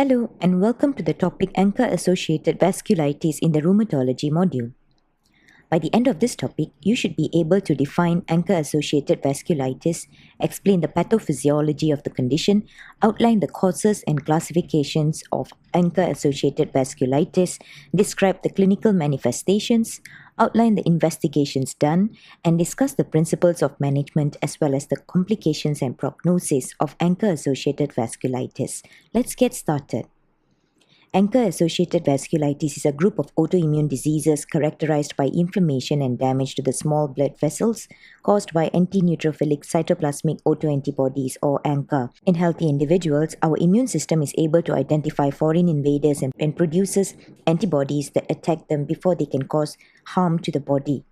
Hello and welcome to the topic ANCA-Associated Vasculitis in the Rheumatology module. By the end of this topic, you should be able to define ANCA-Associated Vasculitis, explain the pathophysiology of the condition, outline the causes and classifications of ANCA-Associated Vasculitis, describe the clinical manifestations, outline the investigations done, and discuss the principles of management as well as the complications and prognosis of ANCA-Associated Vasculitis. Let's get started. ANCA-associated vasculitis is a group of autoimmune diseases characterized by inflammation and damage to the small blood vessels caused by anti-neutrophilic cytoplasmic autoantibodies or ANCA. In healthy individuals, our immune system is able to identify foreign invaders and produces antibodies that attack them before they can cause harm to the body.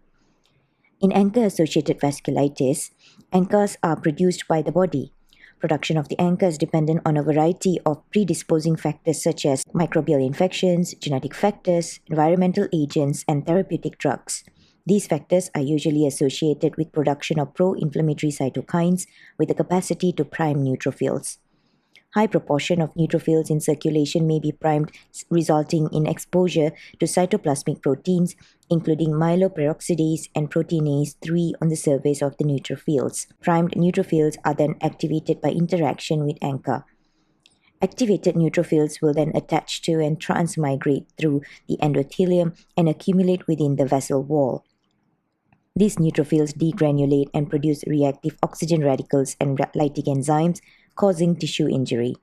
In ANCA-associated vasculitis, ANCAs are produced by the body. Production of the ANCA is dependent on a variety of predisposing factors such as microbial infections, genetic factors, environmental agents, and therapeutic drugs. These factors are usually associated with production of pro-inflammatory cytokines with the capacity to prime neutrophils. High proportion of neutrophils in circulation may be primed, resulting in exposure to cytoplasmic proteins, including myeloperoxidase and proteinase 3 on the surface of the neutrophils. Primed neutrophils are then activated by interaction with ANCA. Activated neutrophils will then attach to and transmigrate through the endothelium and accumulate within the vessel wall. These neutrophils degranulate and produce reactive oxygen radicals and lytic enzymes, causing tissue injury.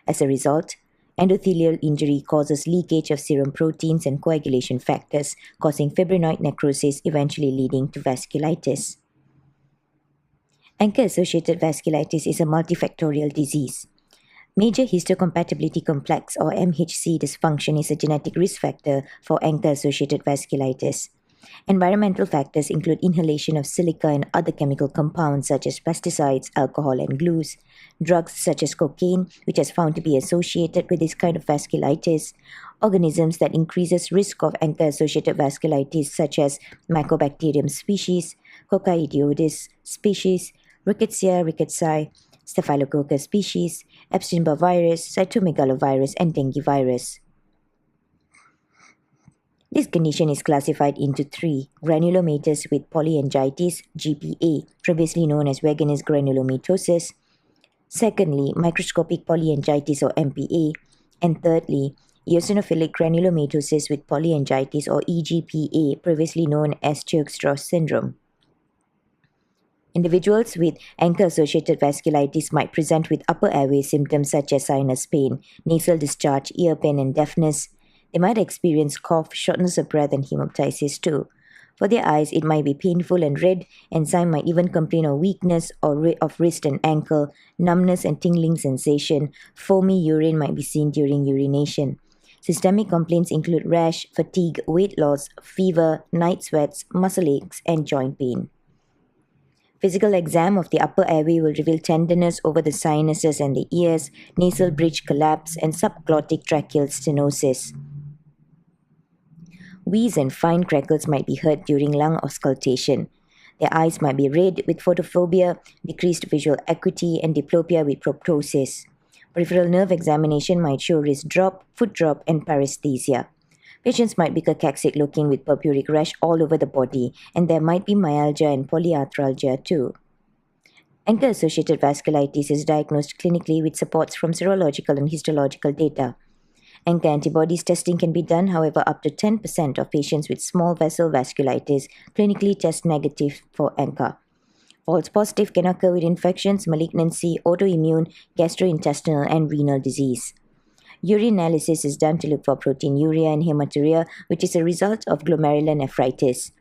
As a result, endothelial injury causes leakage of serum proteins and coagulation factors, causing fibrinoid necrosis, eventually leading to vasculitis. ANCA-associated vasculitis is a multifactorial disease. Major histocompatibility complex or MHC dysfunction is a genetic risk factor for ANCA-associated vasculitis. Environmental factors include inhalation of silica and other chemical compounds such as pesticides, alcohol, and glues, drugs such as cocaine, which is found to be associated with this kind of vasculitis, organisms that increases risk of ANCA-associated vasculitis such as Mycobacterium species, Coccidioides species, Rickettsia rickettsii, Staphylococcus species, Epstein-Barr virus, cytomegalovirus, and dengue virus. This condition is classified into 3: granulomatous with polyangiitis, GPA, previously known as Wegener's granulomatosis; secondly, microscopic polyangiitis or MPA; and thirdly, eosinophilic granulomatosis with polyangiitis or EGPA, previously known as Churg-Strauss syndrome. Individuals with ANCA-associated vasculitis might present with upper airway symptoms such as sinus pain, nasal discharge, ear pain, and deafness. They might experience cough, shortness of breath, and hemoptysis too. For their eyes, it might be painful and red, and some might even complain of weakness or of wrist and ankle, numbness and tingling sensation. Foamy urine might be seen during urination. Systemic complaints include rash, fatigue, weight loss, fever, night sweats, muscle aches, and joint pain. Physical exam of the upper airway will reveal tenderness over the sinuses and the ears, nasal bridge collapse, and subglottic tracheal stenosis. Wheeze and fine crackles might be heard during lung auscultation. Their eyes might be red with photophobia, decreased visual acuity, and diplopia with proptosis. Peripheral nerve examination might show wrist drop, foot drop, and paresthesia. Patients might be cachexic looking with purpuric rash all over the body, and there might be myalgia and polyarthralgia too. ANCA-associated vasculitis is diagnosed clinically with supports from serological and histological data. ANCA antibodies testing can be done, however, up to 10% of patients with small vessel vasculitis clinically test negative for ANCA. False positive can occur with infections, malignancy, autoimmune, gastrointestinal, and renal disease. Urine analysis is done to look for proteinuria and hematuria, which is a result of glomerulonephritis.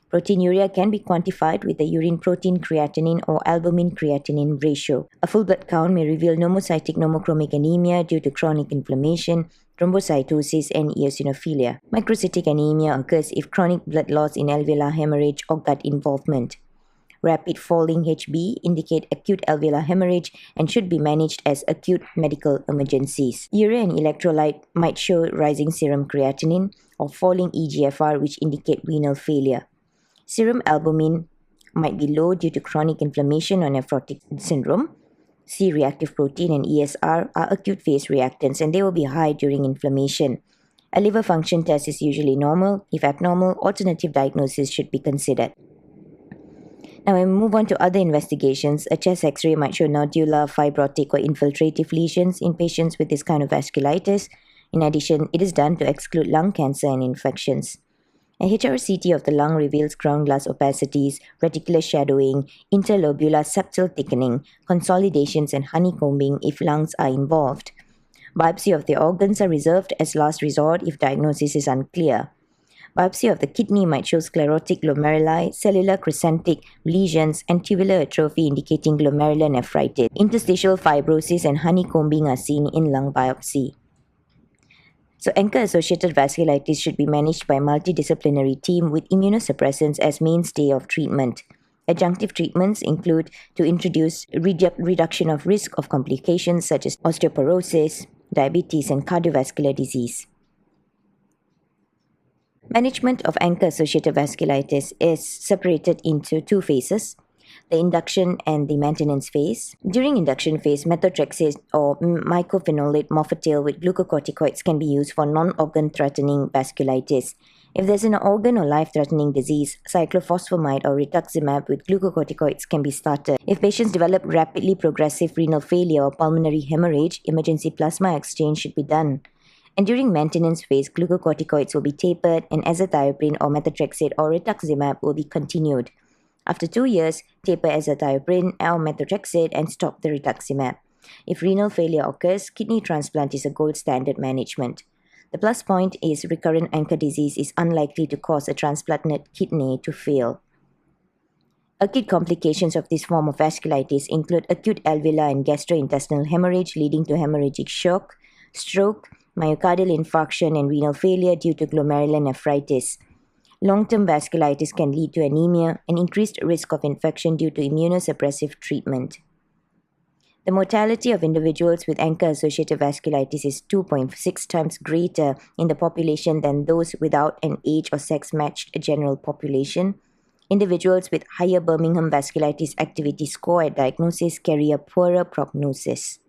Proteinuria can be quantified with the urine protein creatinine or albumin-creatinine ratio. A full blood count may reveal pneumocytic pneumochromic anemia due to chronic inflammation, thrombocytosis, and eosinophilia. Microcytic anemia occurs if chronic blood loss in alveolar hemorrhage or gut involvement. Rapid falling HB indicate acute alveolar hemorrhage and should be managed as acute medical emergencies. Urea and electrolyte might show rising serum creatinine or falling eGFR, which indicate renal failure. Serum albumin might be low due to chronic inflammation or nephrotic syndrome. C-reactive protein and ESR are acute phase reactants, and they will be high during inflammation. A liver function test is usually normal. If abnormal, alternative diagnosis should be considered. Now, when we move on to other investigations, a chest X-ray might show nodular, fibrotic, or infiltrative lesions in patients with this kind of vasculitis. In addition, it is done to exclude lung cancer and infections. A HRCT of the lung reveals ground glass opacities, reticular shadowing, interlobular septal thickening, consolidations, and honeycombing if lungs are involved. Biopsy of the organs are reserved as last resort if diagnosis is unclear. Biopsy of the kidney might show sclerotic glomeruli, cellular crescentic lesions, and tubular atrophy indicating glomerular nephritis. Interstitial fibrosis and honeycombing are seen in lung biopsy. So ANCA-Associated Vasculitis should be managed by a multidisciplinary team with immunosuppressants as mainstay of treatment. Adjunctive treatments include to introduce reduction of risk of complications such as osteoporosis, diabetes, and cardiovascular disease. Management of ANCA-associated vasculitis is separated into two phases, the induction and the maintenance phase. During induction phase, methotrexate or mycophenolate mofetil with glucocorticoids can be used for non-organ threatening vasculitis. If there's an organ or life-threatening disease, cyclophosphamide or rituximab with glucocorticoids can be started. If patients develop rapidly progressive renal failure or pulmonary hemorrhage, emergency plasma exchange should be done. And during maintenance phase, glucocorticoids will be tapered and azathioprine or methotrexate or rituximab will be continued. After 2 years, taper azathioprine or methotrexate and stop the rituximab. If renal failure occurs, kidney transplant is a gold standard management. The plus point is recurrent ANCA disease is unlikely to cause a transplanted kidney to fail. Acute complications of this form of vasculitis include acute alveolar and gastrointestinal hemorrhage leading to hemorrhagic shock, stroke, myocardial infarction, and renal failure due to glomerular nephritis. Long-term vasculitis can lead to anemia and increased risk of infection due to immunosuppressive treatment. The mortality of individuals with ANCA-associated vasculitis is 2.6 times greater in the population than those without an age or sex-matched general population. Individuals with higher Birmingham Vasculitis Activity Score at diagnosis carry a poorer prognosis.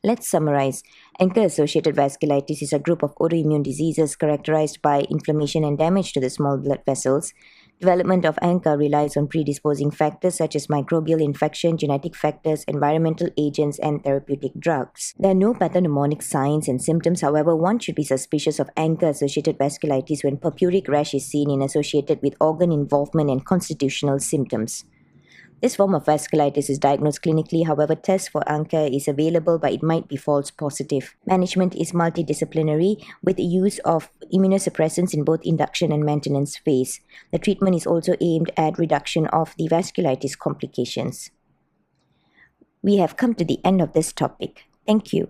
Let's summarize. ANCA-associated vasculitis is a group of autoimmune diseases characterized by inflammation and damage to the small blood vessels. Development of ANCA relies on predisposing factors such as microbial infection, genetic factors, environmental agents, and therapeutic drugs. There are no pathognomonic signs and symptoms. However, one should be suspicious of ANCA-associated vasculitis when purpuric rash is seen and associated with organ involvement and constitutional symptoms. This form of vasculitis is diagnosed clinically. However, tests for ANCA is available, but it might be false positive. Management is multidisciplinary with the use of immunosuppressants in both induction and maintenance phase. The treatment is also aimed at reduction of the vasculitis complications. We have come to the end of this topic. Thank you.